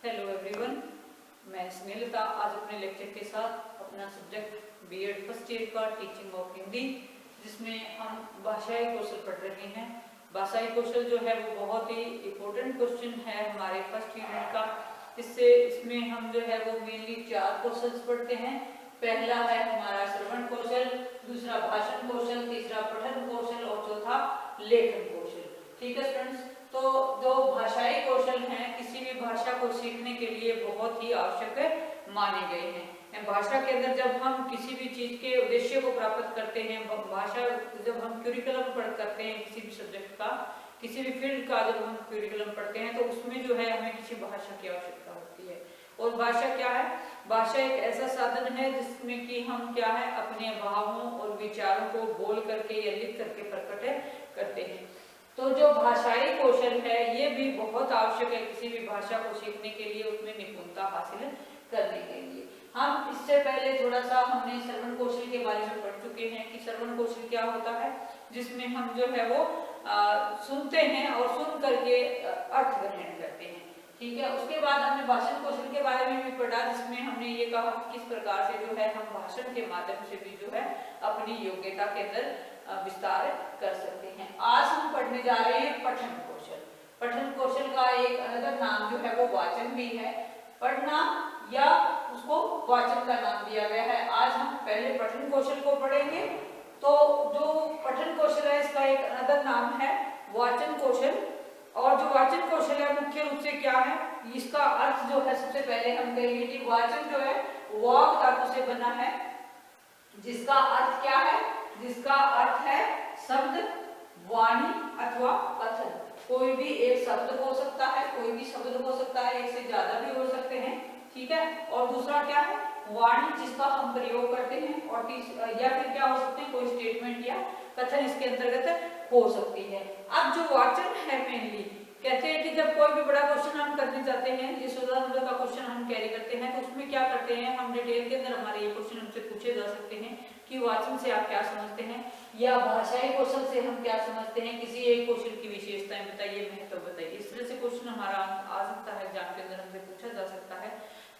Hello everyone, मैं स्नेहलता आज अपने लेक्चर के साथ अपना सब्जेक्ट बीएड फर्स्ट ईयर का टीचिंग ऑफ हिंदी, जिसमें हम भाषाई कौशल पढ़ रहे हैं। भाषाई कौशल जो है वो बहुत ही इम्पोर्टेंट क्वेश्चन है हमारे फर्स्ट यूनिट का। इसमें हम जो है वो मेनली 4 कौशल पढ़ते हैं। पहला है हमारा श्रवण कौशल, दूसरा भाषण कौशल, तीसरा पठन कौशल और चौथा लेखन कौशल। ठीक है स्टूडेंट्स, तो जो भाषाई कौशल हैं किसी भी भाषा को सीखने के लिए बहुत ही आवश्यक माने गए हैं। भाषा के अंदर जब हम किसी भी चीज के उद्देश्य को प्राप्त करते हैं, भाषा जब हम क्यूरिकुलम करते हैं किसी भी सब्जेक्ट का, किसी भी फील्ड का जब हम क्यूरिकुलम पढ़ते हैं तो उसमें जो है हमें किसी भाषा की आवश्यकता होती है। और भाषा क्या है? भाषा एक ऐसा साधन है जिसमें कि हम क्या है अपने भावों और विचारों को बोल करके या लिख करके प्रकट करते हैं। तो जो भाषाई कौशल है ये भी बहुत आवश्यक है किसी भी भाषा को सीखने के लिए, उसमें निपुणता हासिल करने के लिए। हम इससे पहले थोड़ा सा हमने श्रवण कौशल के बारे में पढ़ चुके हैं कि श्रवण कौशल क्या होता है, जिसमें हम जो है वो सुनते हैं और सुन करके अर्थ ग्रहण करते हैं। ठीक है, उसके बाद हमने भाषण कौशल के बारे में भी पढ़ा, जिसमें हमने ये कहा किस प्रकार से जो है हम भाषण के माध्यम से भी जो है अपनी योग्यता के अंदर विस्तार कर सकते हैं। आज हम पढ़ने जा रहे हैं पठन कौशल। पठन कौशल का एक अलग नाम जो है वो वाचन भी है, पढ़ना या उसको वाचन का नाम दिया गया है। आज हम पहले पठन कौशल को पढ़ेंगे। तो जो पठन कौशल है इसका एक अलग नाम है वाचन कौशल। और जो वाचन कौशल है मुख्य रूप से क्या है, इसका अर्थ जो है सबसे पहले हम कहेंगे कि वाचन जो है वाक धातु से बना है, जिसका अर्थ क्या है, जिसका अर्थ है शब्द, वाणी अथवा कथन। कोई भी एक शब्द हो सकता है, कोई भी शब्द हो सकता है, एक से ज्यादा भी हो सकते हैं। ठीक है, और दूसरा क्या है वाणी, जिसका हम प्रयोग करते हैं, और या फिर क्या हो सकते हैं कोई स्टेटमेंट या कथन इसके अंतर्गत हो सकती है। अब जो वाचन है मेनली कहते हैं कि जब कोई भी बड़ा क्वेश्चन हम करने जाते हैं, जिस उदाहरण का क्वेश्चन हम कैरी करते हैं, तो उसमें क्या करते हैं हम डिटेल के अंदर हमारे ये क्वेश्चन हमसे पूछे जा सकते हैं कि वाचन से आप क्या समझते हैं या भाषाई कौशल से हम क्या समझते हैं, किसी एक क्वेश्चन की विशेषताएं बताइए, महत्व बताइए। इस तरह से क्वेश्चन हमारा आ सकता है, एग्जाम के अंदर हमसे पूछा जा सकता है।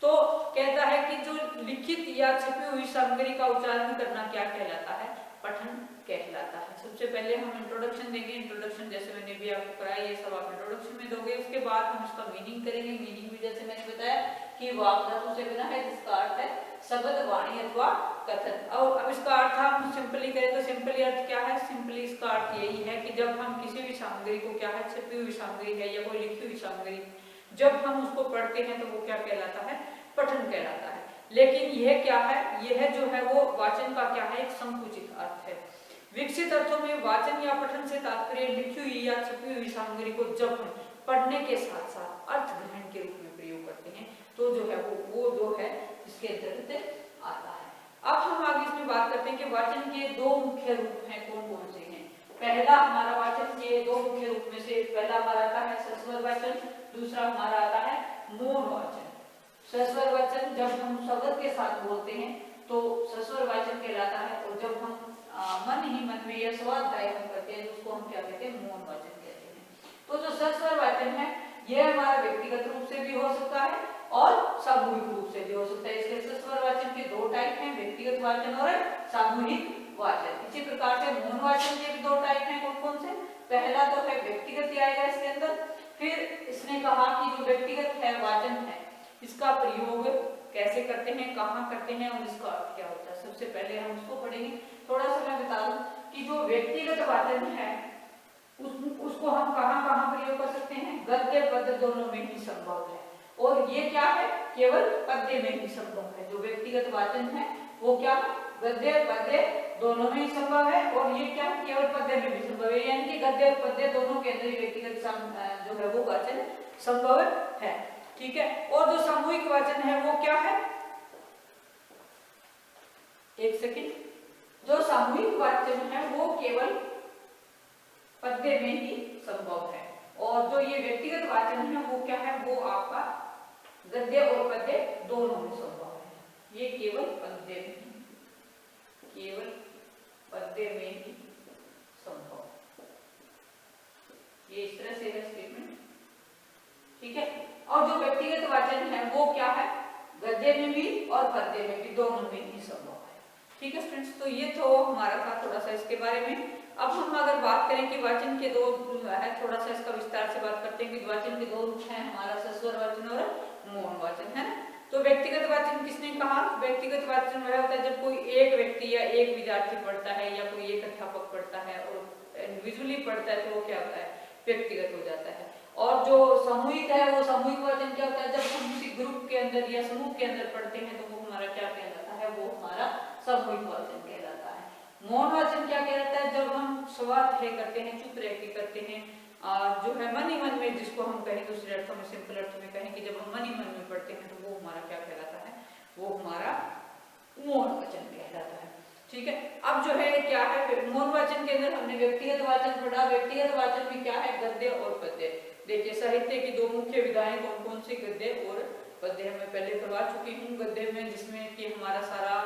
तो कहता है कि जो लिखित या छपी हुई सामग्री का उच्चारण करना क्या कहलाता है, पठन कहलाता है। सबसे पहले हम इंट्रोडक्शन देंगे। इंट्रोडक्शन जैसे मैंने भी आपको कराया, ये सब आप इंट्रोडक्शन में दोगे। उसके बाद हम इसका मीनिंग करेंगे। मीनिंग भी जैसे मैंने बताया कि वाक धातु से बना है, जिसका अर्थ है शब्द, वाणी अथवा कथन। और अब इसका अर्थ हम सिंपली करें तो सिंपली अर्थ क्या है, सिंपली इसका अर्थ यही है कि जब हम किसी भी सामग्री को क्या है, छपी हुई सामग्री है या कोई लिखी हुई सामग्री, जब हम उसको पढ़ते हैं तो वो क्या कहलाता है, पठन कहलाता है। लेकिन यह क्या है, यह जो है वो वाचन का क्या है, एक संकुचित अर्थ है। विकसित अर्थों में वाचन या पठन से तात्पर्य लिखी हुई या छपी हुई सामग्री को जब हम पढ़ने के साथ साथ अर्थ ग्रहण के रूप में प्रयोग करते हैं तो जो है वो जो है इसके अंतर्गत आता है। अब हम आगे इसमें बात करते हैं कि वाचन के 2 मुख्य रूप हैं, कौन कौन से हैं। पहला हमारा वाचन के 2 मुख्य रूप में से पहला हमारा आता है सस्वर वाचन, दूसरा हमारा आता है मौन वाचन। सस्वर वाचन जब हम शब्द के साथ बोलते हैं तो सस्वर वाचन कहलाता है, और जब हम मन ही मन में या स्वाध्याय हम करते हैं तो उसको हम क्या कहते हैं, मौन वाचन कहते हैं। तो जो सस्वर वाचन है यह हमारा व्यक्तिगत रूप से भी हो सकता है और सामूहिक रूप से भी हो सकता है। इसके सस्वर वाचन के 2 टाइप हैं, व्यक्तिगत वाचन और सामूहिक वाचन। इसी प्रकार से मौन वाचन के भी 2 टाइप हैं, कौन कौन से। पहला तो है व्यक्तिगत आएगा इसके अंदर। फिर इसने कहा कि जो व्यक्तिगत है वाचन है इसका प्रयोग कैसे करते हैं, कहाँ करते हैं और इसका अर्थ क्या होता है। सबसे पहले हम उसको पढ़ेंगे। थोड़ा सा मैं बता दूं कि जो व्यक्तिगत वाचन है उसको हम कहाँ प्रयोग कर सकते हैं, गद्य पद्य दोनों में ही संभव है। और ये क्या है, केवल पद्य में ही संभव है। जो व्यक्तिगत वाचन है वो क्या है, गद्य पद्य दोनों में ही संभव है, और ये क्या है, केवल पद्य में भी संभव है। यानी कि गद्य और पद्य दोनों के अंदर व्यक्तिगत जो है वो वाचन संभव है। ठीक है, और जो सामूहिक वाचन है वो क्या है, एक सेकंड, जो सामूहिक वाचन है वो केवल पद्य में ही संभव है, और जो ये व्यक्तिगत वाचन है वो क्या है, वो आपका गद्य और पद्य दोनों में संभव है। ये केवल पद्य में ही संभव, ये इस तरह से है स्टेटमेंट। ठीक है, और जो व्यक्तिगत वाचन है वो क्या है, गद्य में भी और पद्य में भी, दोनों में ही संभव है। ठीक है स्टूडेंट्स, तो ये तो हमारा था थोड़ा सा इसके बारे में। अब हम अगर बात करें कि वाचन के दो है, थोड़ा सा इसका विस्तार से बात करते हैं कि वाचन के दो रूप हैं हमारा, सस्वर वाचन और मौन वाचन, है ना। तो व्यक्तिगत वाचन किसने कहा, व्यक्तिगत वाचन वह होता है जब कोई एक व्यक्ति या एक विद्यार्थी पढ़ता है या कोई एक अध्यापक पढ़ता है और इंडिविजुअली पढ़ता है, तो वो क्या होता है, व्यक्तिगत हो जाता है। और जो सामूहिक है वो सामूहिक वाचन क्या होता है, जब हम किसी ग्रुप के अंदर या समूह के अंदर पढ़ते हैं तो वो हमारा क्या कहलाता है, वो हमारा सामूहिक वाचन कहलाता है। मौन वाचन क्या कहलाता है, जब हम स्वाध्याय करते हैं, चुप रह के करते हैं, जो है मन ही मन में, जिसको हम कहें दूसरे अर्थों में, सिंपल अर्थ में कहें कि जब हम मन ही मन में पढ़ते हैं तो वो हमारा क्या कहलाता है, वो हमारा मौन वाचन कहलाता है। ठीक है, अब जो है क्या है, मौन वाचन के अंदर हमने व्यक्तिगत वाचन पढ़ा। व्यक्तिगत वाचन में क्या है, गद्य और पद्य। देखिए साहित्य की दो मुख्य विधाएं कौन कौन सी, गद्य और पद्य, मैं पहले करवा चुकी हूँ। गद्य में जिसमें कि हमारा सारा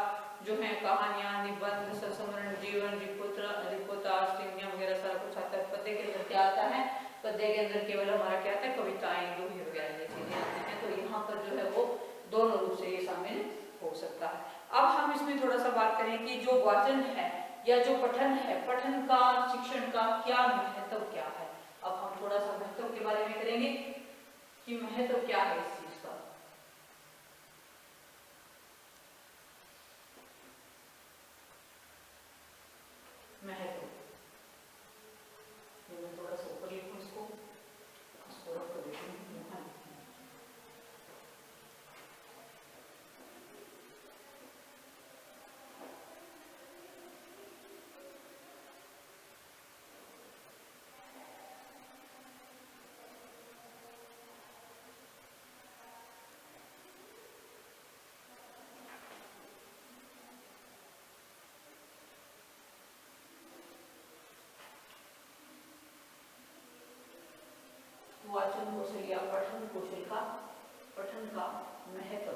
जो है कहानियां, निबंध, संस्मरण, जीवन, रिपोर्टाज, टिप्पणियां वगैरह सारा कुछ आता है। पद्य के अंदर क्या आता है, पद्य के अंदर केवल हमारा क्या आता है, कविताएं, दोहे वगैरह ये चीजें आती हैं। तो यहाँ पर जो है वो दोनों रूप से ये शामिल हो सकता है। अब हम इसमें थोड़ा सा बात करें कि जो वाचन है या जो पठन है, पठन का, शिक्षण का क्या महत्व क्या है। अब हम थोड़ा सा महत्व के बारे में करेंगे कि महत्व क्या है इस चीज का। महत्व, मैं थोड़ा सा ऊपर लिखूं इसको रख कर देती हूँ। वाचन कौशल या पठन कौशल का, पठन का महत्व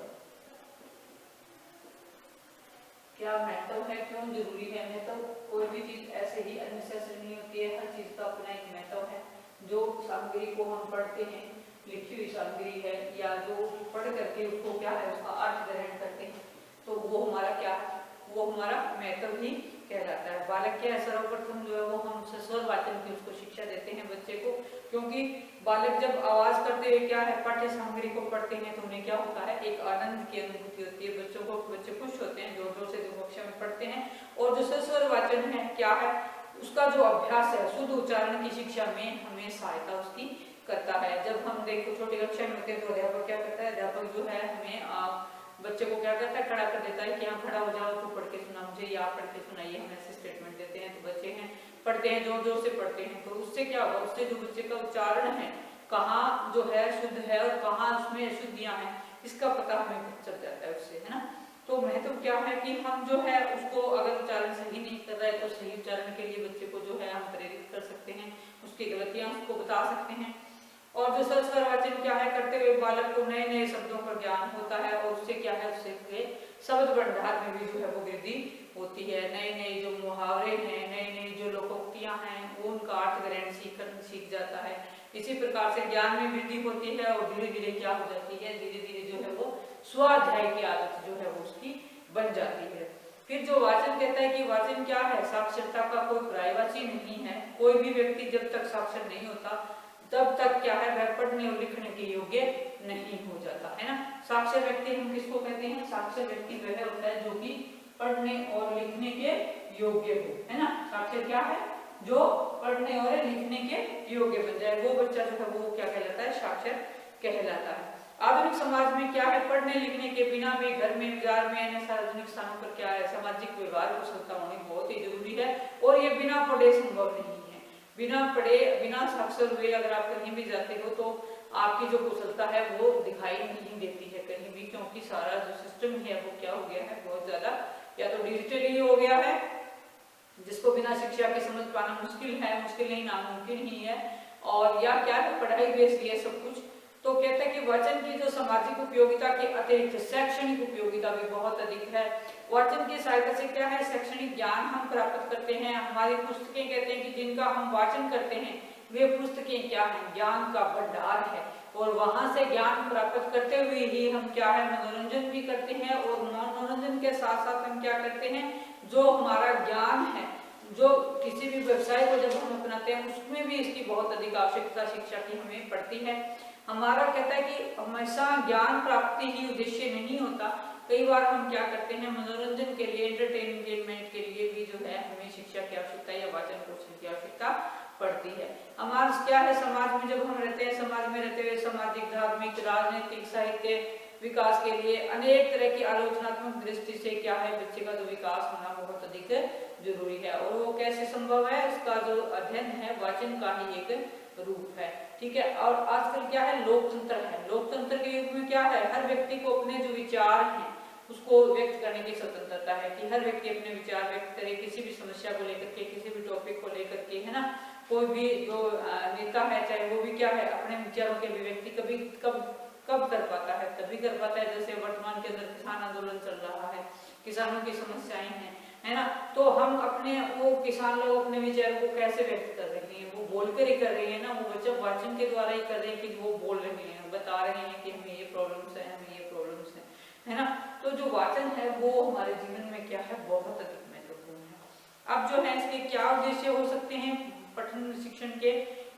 क्या महत्व है, क्यों जरूरी है महत्व। कोई भी चीज ऐसे ही अननेसेसरी नहीं होती है, हर चीज का अपना एक महत्व है। जो सामग्री को हम पढ़ते हैं, लिखी हुई सामग्री है या जो पढ़ करके उसको क्या है, उसका अर्थ ग्रहण करते हैं, तो वो हमारा क्या है, वो हमारा महत्व ही कहलाता है। बालक क्या है, सर्वप्रथम जो है वो हम सस्वर वाचन की उसको शिक्षा देते हैं बच्चे को, क्योंकि बालक जब आवाज करते हुए क्या है, पाठ्य सामग्री को पढ़ते हैं तो उन्हें क्या होता है, एक आनंद की अनुभूति होती है। बच्चों को, बच्चे खुश होते हैं जोर जोर से जो कक्षा में पढ़ते हैं। और जो सस्वर वाचन है क्या है, उसका जो अभ्यास है, शुद्ध उच्चारण की शिक्षा में हमें सहायता उसकी करता है। जब हम देखो छोटी कक्षा में होते हैं तो अध्यापक क्या करता है, अध्यापक जो है हमें बच्चे को क्या करता है, खड़ा कर देता है कि यहाँ खड़ा हो जाओ, तो पढ़ के सुना मुझे, या पढ़ के सुनाइए, हम ऐसे स्टेटमेंट देते हैं। तो बच्चे हैं पढ़ते हैं, जोर जोर से पढ़ते हैं, तो उससे क्या होगा, उससे जो बच्चे का उच्चारण है, कहाँ जो है शुद्ध है और कहाँ उसमें अशुद्धियां हैं, इसका पता हमें चल जाता है उससे, है ना। तो महत्व क्या है कि हम जो है उसको अगर उच्चारण सही नहीं कर रहा है तो सही उच्चारण के लिए बच्चे को जो है हम प्रेरित कर सकते हैं, उसकी गलतियां उसको बता सकते हैं। और जो सस्वर वाचन क्या है, करते हुए बालक को नए नए शब्दों का ज्ञान होता है और उससे क्या है, उससे शब्द भंडार में भी जो है वो वृद्धि होती है। नए नए जो मुहावरे हैं, नई नई जो लोकोक्तियां हैं, वो उनका अर्थ ग्रहण सीख जाता है। इसी प्रकार से ज्ञान में वृद्धि होती है और धीरे धीरे क्या हो जाती है, धीरे धीरे जो है वो स्वाध्याय की आदत जो है वो उसकी बन जाती है। फिर जो वाचन कहता है कि वाचन क्या है, साक्षरता का कोई पर्यायवाची नहीं है। कोई भी व्यक्ति जब तक साक्षर नहीं होता तब तक क्या है, वह पढ़ने और लिखने के योग्य नहीं हो जाता, है ना। साक्षर व्यक्ति हम किसको कहते हैं, साक्षर व्यक्ति वह होता है जो कि पढ़ने और लिखने के योग्य हो, है ना। साक्षर क्या है, जो पढ़ने और लिखने के योग्य बन जाए, वो बच्चा जो है वो क्या कहलाता है, साक्षर कहलाता है। आधुनिक समाज में क्या है, पढ़ने लिखने के बिना भी घर में, बाजार में, अन्य सार्वजनिक स्थानों पर क्या है, सामाजिक व्यवहार कुशलता होनी बहुत ही जरूरी है और ये बिना पढ़े संभव नहीं है। बिना पढ़े, बिना साक्षर हुए अगर आप कहीं भी जाते हो तो आपकी जो कुशलता है वो दिखाई नहीं देती है कहीं भी, क्योंकि सारा जो सिस्टम है वो क्या हो गया है, बहुत ज्यादा या तो डिजिटली हो गया है, जिसको बिना शिक्षा के समझ पाना मुश्किल है, मुश्किल नहीं नामुमकिन ही है, और या क्या है, पढ़ाई बेस्ड है सब कुछ। तो कहते हैं कि वाचन की जो सामाजिक उपयोगिता के अतिरिक्त शैक्षणिक उपयोगिता भी बहुत अधिक है। वाचन की सहायता से क्या है, शैक्षणिक ज्ञान हम प्राप्त करते हैं। हमारी पुस्तकें कहते हैं कि जिनका हम वाचन करते हैं वे पुस्तकें क्या हैं, ज्ञान का भंडार है। और वहां से ज्ञान प्राप्त करते हुए ही हम क्या है मनोरंजन भी करते हैं, और मनोरंजन के साथ साथ हम क्या करते हैं, जो हमारा ज्ञान है, जो किसी भी व्यवसाय को जब हम अपनाते हैं उसमें भी इसकी बहुत अधिक आवश्यकता शिक्षा की हमें पड़ती है। हमारा कहता है कि हमेशा ज्ञान प्राप्ति ही उद्देश्य नहीं होता, कई बार हम क्या करते हैं मनोरंजन के लिए, एंटरटेनमेंट के लिए भी जो है हमें शिक्षा की आवश्यकता या वाचन कौशल की आवश्यकता पड़ती है। हमारा क्या है, समाज में जब हम रहते हैं, समाज में रहते हुए सामाजिक, धार्मिक, राजनीतिक, साहित्य विकास के लिए अनेक तरह की आलोचनात्मक दृष्टि से क्या है बच्चे का जो विकास होना बहुत अधिक जरूरी है, और वो कैसे संभव है, उसका जो अध्ययन है वाचन का ही एक रूप है। ठीक है, और आजकल क्या है लोकतंत्र है, लोकतंत्र के युग में क्या है हर व्यक्ति को अपने जो विचार हैं उसको व्यक्त करने की स्वतंत्रता है, कि हर व्यक्ति अपने विचार व्यक्त करे किसी भी समस्या को लेकर के, किसी भी टॉपिक को लेकर के, है ना। कोई भी जो नेता है चाहे वो भी क्या है अपने विचारों की अभिव्यक्ति कभी कब कर पाता है, तभी कर पाता है जैसे वर्तमान के अंदर किसान आंदोलन चल रहा है, किसानों की समस्याएं हैं, है ना। तो हम अपने वो किसान लोग अपने विचारों को कैसे व्यक्त कर रहे हैं, वो बोलकर ही कर रहे हैं ना, वो बच्चा वाचन के द्वारा ही कर रहे हैं कि वो बोल रहे हैं, बता रहे हैं कि हमें ये प्रॉब्लम्स है, हमें ये प्रॉब्लम्स है ना। तो जो वाचन है वो हमारे जीवन में क्या है बहुत अधिक महत्वपूर्ण है। अब जो है इसके क्या उद्देश्य हो सकते हैं पठन शिक्षण के,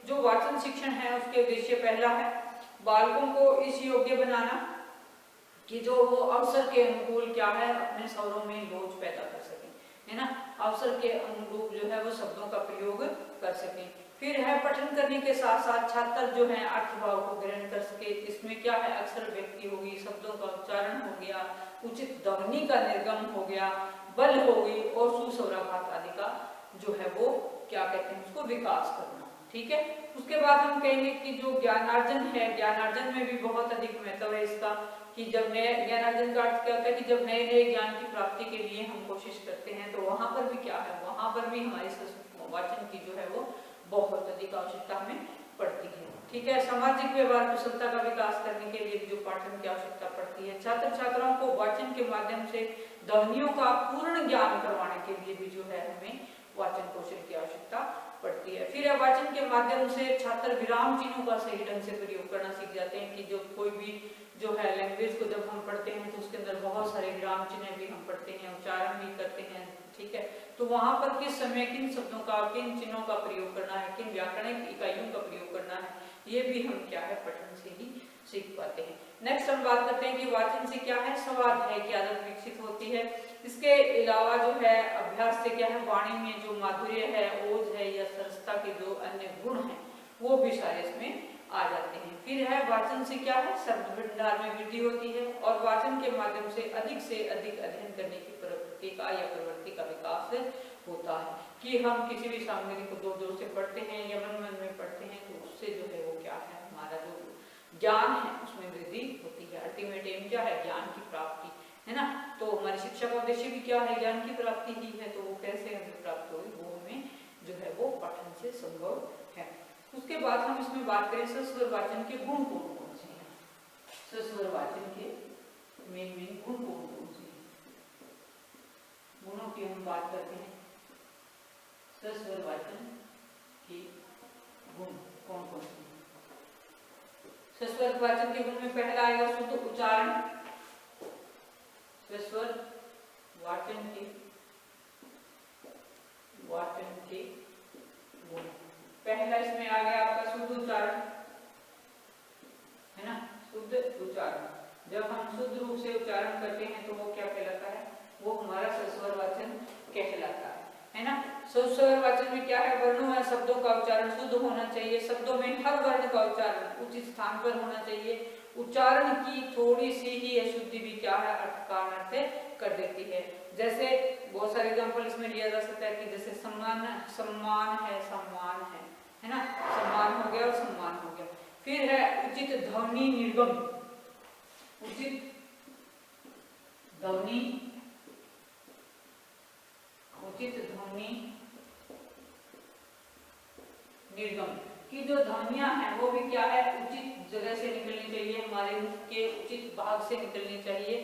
जो वाचन शिक्षण है उसके उद्देश्य पहला है बालकों को इस योग्य बनाना कि जो वो अवसर के अनुकूल क्या है अपने स्वरों में लोच पैदा कर सकें, है ना, अवसर के अनुरूप जो है वो शब्दों का प्रयोग कर सकें। फिर है पठन करने के साथ साथ छात्र जो है अर्थभाव को ग्रहण कर सके, इसमें क्या है अक्षर व्यक्ति होगी, शब्दों का उच्चारण हो गया, उचित ध्वनि का निर्गम हो गया, बल होगी, और सुस्वराघात आदि का जो है वो क्या कहते हैं उसको विकास करना। ठीक है, उसके बाद हम कहेंगे कि जो ज्ञानार्जन है, ज्ञानार्जन में भी बहुत अधिक महत्व है इसका, कि जब नए ज्ञानार्जन का अर्थ क्या होता है कि जब नए नए ज्ञान की प्राप्ति के लिए हम कोशिश करते हैं तो वहां पर भी क्या है, वहां पर भी हमारी वाचन की जो है वो बहुत अधिक आवश्यकता हमें पड़ती है। ठीक है, सामाजिक व्यवहार कुशलता का विकास करने के लिए जो पाठन की आवश्यकता पड़ती है, छात्र छात्राओं को वाचन के माध्यम से ध्वनियों का पूर्ण ज्ञान करवाने के लिए भी जो है हमें वाचन कौशल की आवश्यकता पड़ती है। फिर वाचन के माध्यम से छात्र विराम चिन्हों का सही ढंग से प्रयोग करना सीख जाते हैं, कि जो कोई भी जो है लैंग्वेज को जब हम पढ़ते हैं तो उसके अंदर बहुत सारे विराम चिन्ह भी हम पढ़ते हैं, उच्चारण भी करते हैं। ठीक है, तो वहां पर किस समय किन शब्दों का, किन चिन्हों का प्रयोग करना है, किन व्याकरणिक इकाइयों का प्रयोग करना है, ये भी हम क्या है पठन से ही सीख पाते हैं। नेक्स्ट हम बात करते हैं कि वाचन से क्या है स्वाध्याय की आदत विकसित होती है। इसके अलावा जो है अभ्यास से क्या है वाणी में जो माधुर्य है, ओज है या सरसता के जो अन्य गुण हैं वो भी सारे इसमें आ जाते हैं। फिर है वाचन से क्या है शब्द भंडार में वृद्धि होती है, और वाचन के माध्यम से अधिक अध्ययन करने की प्रवृत्ति का या प्रवृत्ति का विकास होता है, कि हम किसी भी सामग्री को जोर जोर से पढ़ते हैं या मन मन में पढ़ते हैं तो उससे जो है वो क्या है हमारा जो ज्ञान है उसमें वृद्धि होती है। अल्टीमेट एम क्या है ज्ञान की प्राप्ति, है ना। तो हमारी शिक्षा का उद्देश्य भी क्या है ज्ञान की प्राप्ति ही है, तो वो कैसे हमें प्राप्त होगी वो हमें जो है वो पठन से संभव है। उसके बाद हम इसमें बात करें सस्वर वाचन के गुण कौन कौन से हैं। सस्वर वाचन के मेन गुण कौन कौन से हैं, गुणों की हम बात करते हैं। सस्वर वाचन के गुण कौन कौन से हैं। सस्वर वाचन के गुण में पहला आएगा शुद्ध उच्चारण। सस्वर वाचन के गुण पहला इसमें आ गया आपका शुद्ध उच्चारण, है ना। शुद्ध उच्चारण, जब हम शुद्ध रूप से उच्चारण करते हैं तो वो क्या कहलाता है, वो हमारा सस्वर वाचन कहलाता है ना। सस्वर वाचन में क्या है वर्णों या शब्दों का उच्चारण शुद्ध होना चाहिए, शब्दों में हर वर्ण का उच्चारण उचित स्थान पर होना चाहिए। उच्चारण की थोड़ी सी ही अशुद्धि भी क्या है अर्थ का अनर्थ कर देती है। जैसे बहुत सारे एग्जांपल इसमें लिया जा सकता है कि जैसे सम्मान है सम्मान है ना, सम्मान हो गया और सम्मान हो गया। फिर है उचित ध्वनि निर्गम, उचित ध्वनि निर्गम की जो ध्वनियां हैं वो भी क्या है उचित जगह से निकलनी चाहिए, हमारे मुख के उचित भाग से निकलनी चाहिए।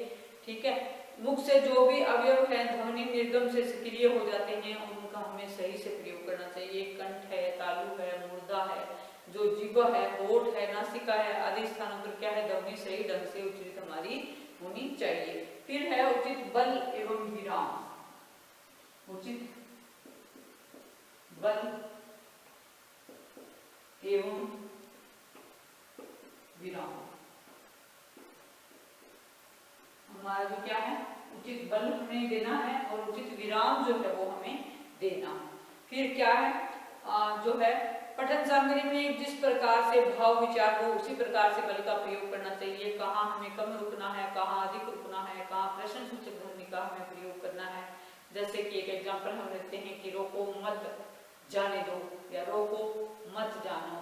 ठीक है, मुख से जो भी अवयव है ध्वनि निर्गम से सक्रिय हो जाते हैं और उनका हमें सही से प्रयोग करना चाहिए। कंठ है, तालु है, मुर्दा है, जो जो जीवा है, होठ है, नासिका है आदि स्थानों पर क्या है, ध्वनि सही ढंग से उच्चारित हमारी होनी चाहिए। फिर है उचित बल एवं विराम। उचित बल एवं विराम, हमारा जो क्या है, उचित बल हमें देना है और उचित विराम जो है वो हमें देना है। फिर क्या है, जो है पठन सामग्री में जिस प्रकार से भाव विचार हो उसी प्रकार से बल का प्रयोग करना चाहिए। कहाँ हमें कम रुकना है, कहाँ अधिक रुकना है, कहाँ प्रश्न सूचक ध्वनि का हमें प्रयोग करना है। जैसे कि एक एग्जांपल हम लेते हैं कि रोको मत जाने दो या रोको मत जानो,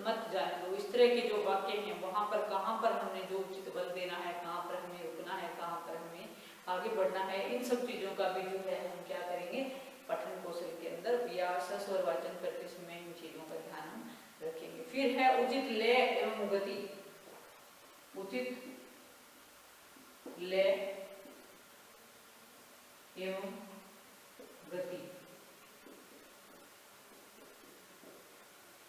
मत जाने दो, इस तरह के जो वाक्य हैं वहां पर कहाँ पर हमने जो उचित बल देना है, कहाँ पर हमें रुकना है, कहाँ पर हमें आगे बढ़ना है, इन सब चीजों का भी जो है हम क्या करेंगे, पठन कौशल के अंदर या स्वर वाचन करते समय इन चीजों का ध्यान हम रखेंगे। फिर है उचित लय एवं गति। उचित लय एवं गति,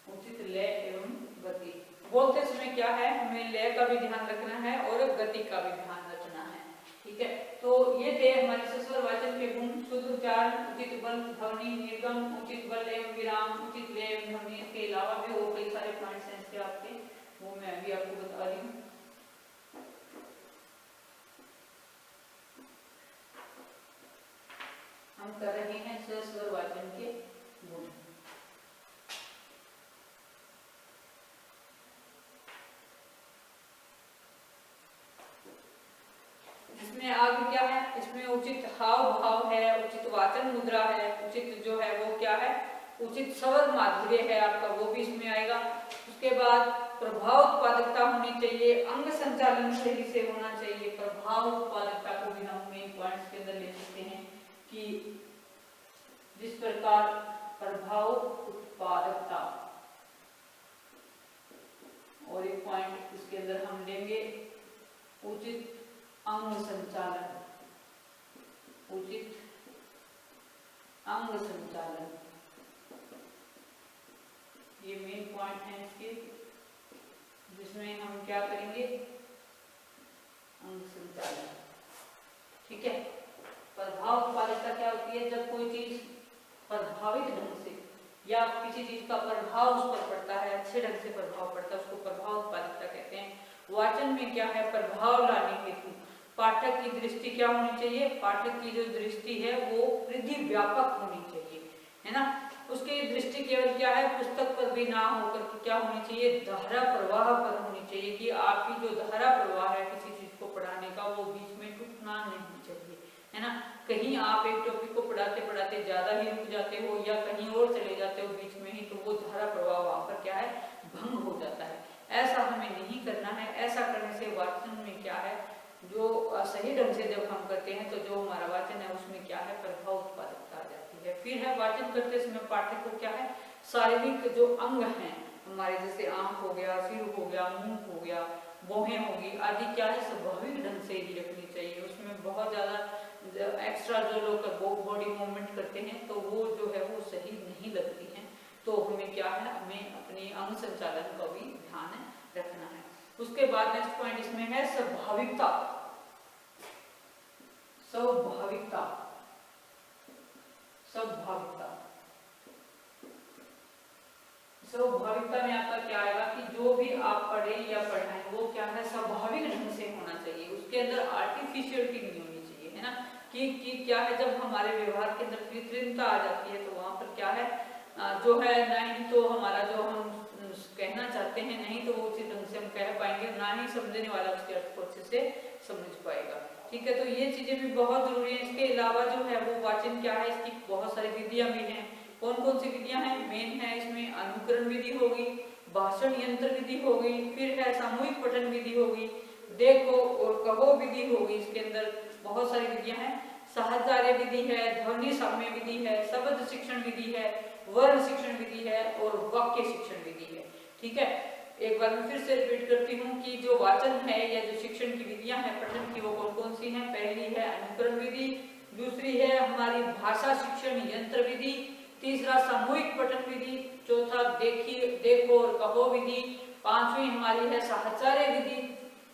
उचित लय एवं गति। बोलते समय क्या है, हमें लय का भी ध्यान रखना है और गति का भी ध्यान रखना है। ठीक है, तो ये थे हमारे सस्वर वाचन के गुण। शुद्ध उच्चारण, उचित बल, ध्वनि, निर्गम, उचित बल एवं विराम, उचित लय एवं ध्वनि। इसके अलावा भी और कई सारे पॉइंट्स हैं इसके आपके, वो मैं अभी आपको बता रही हूँ। हम कर रहे हैं सस्वर वाचन के गुण। इसमें आगे क्या है, इसमें उचित हाव भाव है, उचित वाचन मुद्रा है, उचित जो है वो क्या है, उचित स्वर माधुर्य है आपका, वो भी इसमें आएगा। उसके बाद प्रभाव उत्पादकता होनी चाहिए, अंग संचालन सही से होना चाहिए। प्रभाव उत्पादकता को भी हम मेन पॉइंट्स के अंदर ले सकते हैं कि जिस प्रकार प्रभाव उत्पादकता, और एक पॉइंट इसके अंदर हम लेंगे उचित अंग संचालन, उचित अंग संचालन, ये मेन पॉइंट है इसके, जिसमें हम क्या करेंगे, अंग संचालन। ठीक है, प्रभाव उत्पादकता क्या होती है, जब कोई चीज प्रभावित ढंग से या किसी चीज का प्रभाव उस पर पड़ता है, अच्छे ढंग से प्रभाव पड़ता है, उसको प्रभाव उत्पादकता कहते हैं। वाचन में क्या है, प्रभाव लाने हेतु पाठक की दृष्टि क्या होनी चाहिए, पाठक की जो दृष्टि है वो वृद्धि व्यापक होनी चाहिए, है ना। उसकी दृष्टि केवल क्या है, पुस्तक पर भी ना होकर के क्या होनी चाहिए, धारा प्रवाह पर होनी चाहिए, कि आपकी जो धारा प्रवाह है किसी चीज को पढ़ाने का वो बीच में टूटना नहीं चाहिए, है ना। कहीं आप एक टॉपिक को पढ़ाते पढ़ाते ज्यादा ही रुक जाते हो या कहीं और चले जाते हो बीच में ही, तो वो धारा प्रवाह वहां पर क्या है, भंग हो जाता है। ऐसा हमें नहीं करना है। ऐसा करने से वाचन में क्या है, जो सही ढंग से जब हम करते हैं तो जो हमारा वाचन है उसमें क्या है, प्रभाव उत्पादकता आ जाती है। फिर है वाचन करते समय पाठक को क्या है, शारीरिक जो अंग हैं हमारे, जैसे आंख हो गया, सिर हो गया, मुंह हो गया, भौहें होगी आदि, क्या है, स्वाभाविक ढंग से ही रखनी चाहिए। उसमें बहुत ज्यादा एक्स्ट्रा जो लोग बॉडी मूवमेंट करते हैं तो वो जो है वो सही नहीं लगती है। तो हमें क्या है, हमें अपने अंग संचालन का भी ध्यान रखना है। उसके बाद नेक्स्ट पॉइंट इसमें है स्वाभाविकता। स्वाभाविकता, स्वाभाविकता, स्वाभाविकता में आपका क्या आएगा कि जो भी आप पढ़े या पढ़ाएं वो क्या है, स्वाभाविक ढंग से होना चाहिए। उसके अंदर आर्टिफिशियलिटी नहीं होनी चाहिए, है ना। कि क्या है, जब हमारे व्यवहार के अंदर कृत्रिमता आ जाती है तो वहां पर क्या है, जो है नहीं तो हमारा जो हम कहना चाहते हैं नहीं तो वो उचित ढंग से हम कह पाएंगे, ना ही समझने वाला उसके अर्थ को अच्छे से समझ पाएगा। ठीक है, तो ये चीजें भी बहुत जरूरी है। इसके अलावा जो है वो वाचन क्या है, इसकी बहुत सारी विधियां भी हैं। कौन कौन सी विधियां हैं, मेन है इसमें अनुकरण विधि होगी, भाषण यंत्र विधि होगी, फिर है सामूहिक पठन विधि होगी, देखो और कहो विधि होगी। इसके अंदर बहुत सारी विधियां हैं। साहचर्य विधि है, ध्वनि साम्य विधि है, शब्द शिक्षण विधि है, वर्ण शिक्षण विधि है और वाक्य शिक्षण विधि है। ठीक है, एक बार मैं फिर से रिपीट करती हूँ कि जो वाचन है या जो शिक्षण की विधियां हैं पठन की, वो कौन कौन सी हैं। पहली है अनुकरण विधि, दूसरी है हमारी भाषा शिक्षण यंत्र विधि, तीसरा सामूहिक पठन विधि, चौथा देखो और कहो विधि, पांचवी हमारी है साहचर्य विधि,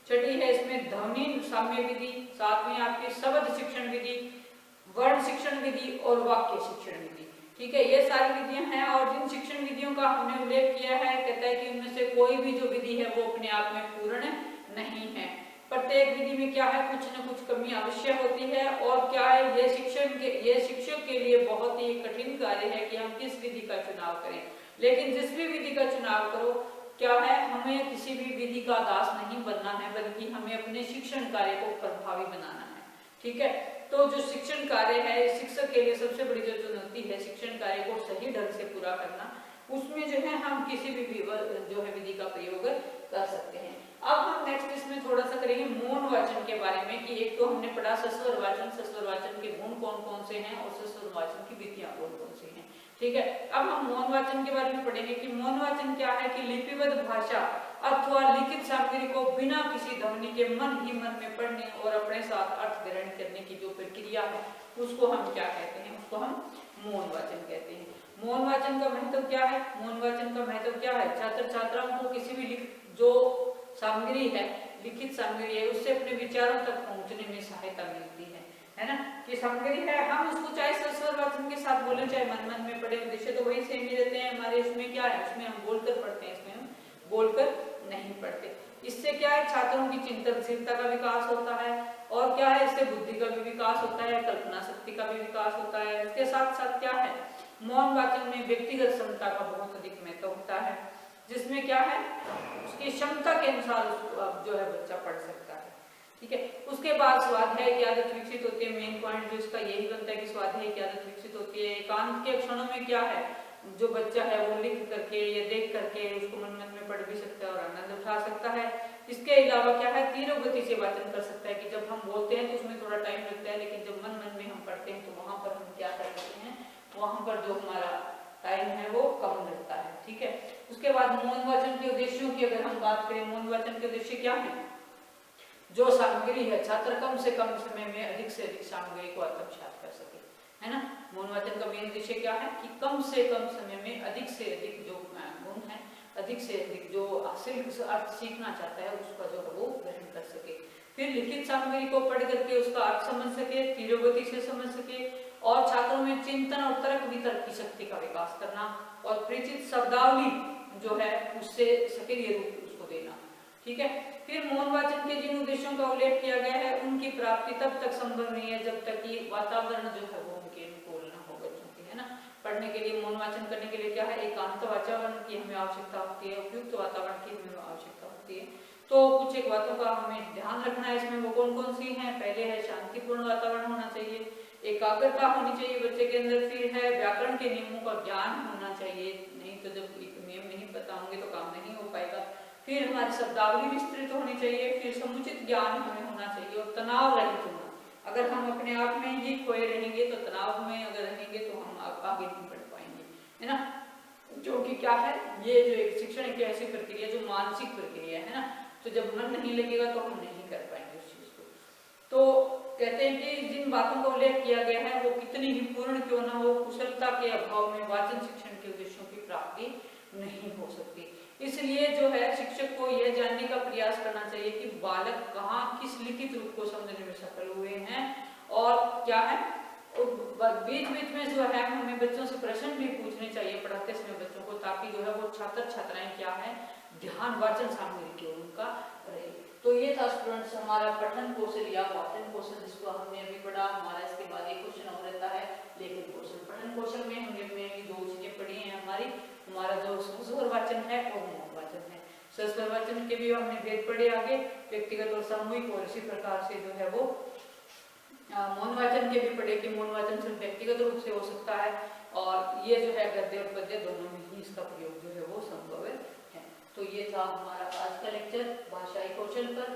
छठी है इसमें ध्वनि साम्य विधि, सातवीं आपकी शब्द शिक्षण विधि, वर्ण शिक्षण विधि और वाक्य शिक्षण विधि। ठीक है, ये सारी विधियां हैं और जिन शिक्षण विधियों का हमने उल्लेख किया है, कहता है कि उनमें से कोई भी जो विधि है वो अपने आप में पूर्ण नहीं है। प्रत्येक विधि में क्या है, कुछ न कुछ कमी अवश्य होती है और क्या है, ये शिक्षक के लिए बहुत ही कठिन कार्य है कि हम किस विधि का चुनाव करें। लेकिन जिस भी विधि का चुनाव करो, क्या है, हमें किसी भी विधि का दास नहीं बनना है, बल्कि हमें अपने शिक्षण कार्य को प्रभावी बनाना है। ठीक है, तो जो शिक्षण कार्य है, शिक्षक के लिए सबसे बड़ी जो चुनौती है शिक्षण कार्य को सही ढंग से पूरा करना, उसमें जो है हम किसी भी जो है विधि का प्रयोग कर सकते हैं। अब हम नेक्स्ट इसमें थोड़ा सा करेंगे मौन वाचन के बारे में कि एक तो हमने पढ़ा सस्वर वाचन के गुण कौन कौन से हैं और सस्वर वाचन की विधियां कौन कौन सी हैं। ठीक है, अब हम मौन वाचन के बारे में पढ़ेंगे कि मौन वाचन क्या है कि लिपिबद्ध भाषा अथवा लिखित सामग्री को बिना किसी ध्वनि के मन ही मन में पढ़ने और अपने साथ अर्थ ग्रहण करने की जो प्रक्रिया है उसको हम क्या कहते हैं, उसको हम मौन वाचन कहते हैं। मौन वाचन का महत्व क्या है, मौन वाचन का महत्व क्या है, छात्र छात्राओं को किसी भी जो सामग्री है, लिखित सामग्री है, उससे अपने विचारों तक पहुंचने में सहायता मिलती है ना, कि सामग्री है हम उसको चाहे सस्वर वाचन के साथ बोले चाहे मन मन में पढ़े, उद्देश्य तो वही सेम ही रहते हैं हमारे। इसमें क्या है, उसमें हम बोलकर पढ़ते हैं, इसमें हम बोलकर नहीं पढ़ते। इससे क्या है, छात्रों की चिंतनशीलता का विकास होता है और क्या है, इससे बुद्धि का भी विकास होता है, कल्पना शक्ति का भी विकास होता है। इसके साथ साथ क्या है, मौन वाचन में व्यक्तिगत क्षमता का बहुत अधिक महत्व होता है, जिसमें क्या है उसकी क्षमता के अनुसार जो है बच्चा पढ़ सकता है। ठीक है, उसके बाद स्वाध्याय की आदत विकसित होती है। मेन पॉइंट जो इसका यही बनता है कि स्वाध्याय की आदत विकसित होती है। एकांत के क्षणों में क्या है, जो बच्चा है वो लिख करके या देख करके उसको मन मन में पढ़ भी सकता है और आनंद उठा सकता है। इसके अलावा क्या है, तीव्र गति से वाचन कर सकता है कि जब हम बोलते हैं तो उसमें थोड़ा टाइम लगता है, लेकिन जब मन मन में हम पढ़ते हैं तो वहां पर हम क्या कर सकते हैं, वहां पर जो हमारा टाइम है वो कम लगता है। ठीक है, उसके बाद मौन वाचन के उद्देश्यों की अगर हम बात करें, मौन वाचन के उद्देश्य क्या है, जो सामग्री है छात्र कम से कम समय में अधिक से अधिक सामग्री को आत्मसात कर सके, है ना। मौन वाचन का मेन उद्देश्य क्या है कि कम से कम समय में अधिक से अधिक जो गुण है, अधिक से अधिक जो हासिल अर्थ सीखना चाहता है उसका जो है वो ग्रहण कर सके। फिर लिखित सामग्री को पढ़ करके उसका अर्थ समझ सके, तीव्र गति से समझ सके और छात्रों में चिंतन और तर्क वितर्क की शक्ति का विकास करना और परिचित शब्दावली जो है उससे सक्रिय रूप उसको देना। ठीक है, फिर मौन वाचन के जिन उद्देश्यों का उल्लेख किया गया है उनकी प्राप्ति तब तक संभव नहीं है जब तक कि वातावरण जो है वो उनके अनुकूल न हो बच्चों की, है ना। पढ़ने के लिए, मौन वाचन करने के लिए क्या है, एकांत वातावरण की हमें आवश्यकता होती है, उपयुक्त वातावरण की हमें आवश्यकता होती है। तो कुछ एक बातों का हमें ध्यान रखना है इसमें, वो कौन कौन सी हैं। पहले है शांतिपूर्ण वातावरण होना चाहिए, एकाग्रता होनी चाहिए बच्चे के अंदर, फिर है व्याकरण के नियमों का ज्ञान होना चाहिए, नहीं तो जब नियम नहीं पता होंगे तो काम नहीं हो पाएगा। फिर हमारी शब्दावली विस्तृत होनी चाहिए, फिर समुचित ज्ञान हमें होना चाहिए और तनाव रहित होना। अगर हम अपने आप में ही खोए रहेंगे तो तनाव में अगर रहेंगे तो हम आगे नहीं बढ़ पाएंगे, है ना। जो कि क्या है, ये जो एक शिक्षण एक ऐसी प्रक्रिया जो मानसिक प्रक्रिया है ना, तो जब मन नहीं लगेगा तो हम नहीं कर पाएंगे उस चीज को। तो कहते हैं कि जिन बातों का उल्लेख किया गया है वो कितनी ही पूर्ण क्यों ना हो, कुशलता के अभाव में वाचन शिक्षण के उद्देश्यों की प्राप्ति नहीं हो सकती। इसलिए जो है शिक्षक को यह जानने का प्रयास करना चाहिए कि बालक कहाँ किस लिखित रूप को समझने में सफल हुए हैं और क्या है। बीच बीच में जो है हमें बच्चों से प्रश्न भी पूछने चाहिए पढ़ाते समय बच्चों को, ताकि जो है वो छात्र छात्राएं क्या है ध्यान वाचन सामग्री की ओर उनका रहे। तो ये था स्टूडेंट्स हमारा पठन कौशल या वाचन कौशल जिसको हमने अभी पढ़ा। हमारा इसके बाद एक क्वेश्चन और रहता है लेखन कौशल। पठन कौशल में हमने दो चीजें पढ़ी हैं, हमारा जो सस्वर वाचन है और मौन वाचन है। सस्वर वाचन के भी हमने भेद पढ़े आगे, व्यक्तिगत और सामूहिक, और इसी प्रकार से जो है वो मौन वाचन के भी पढ़े कि मौन वाचन सिर्फ व्यक्तिगत रूप से हो सकता है और ये जो है गद्य और पद्य दोनों में ही इसका प्रयोग जो है वो संभव है। तो ये था हमारा आज का लेक्चर भाषाई कौशल पर।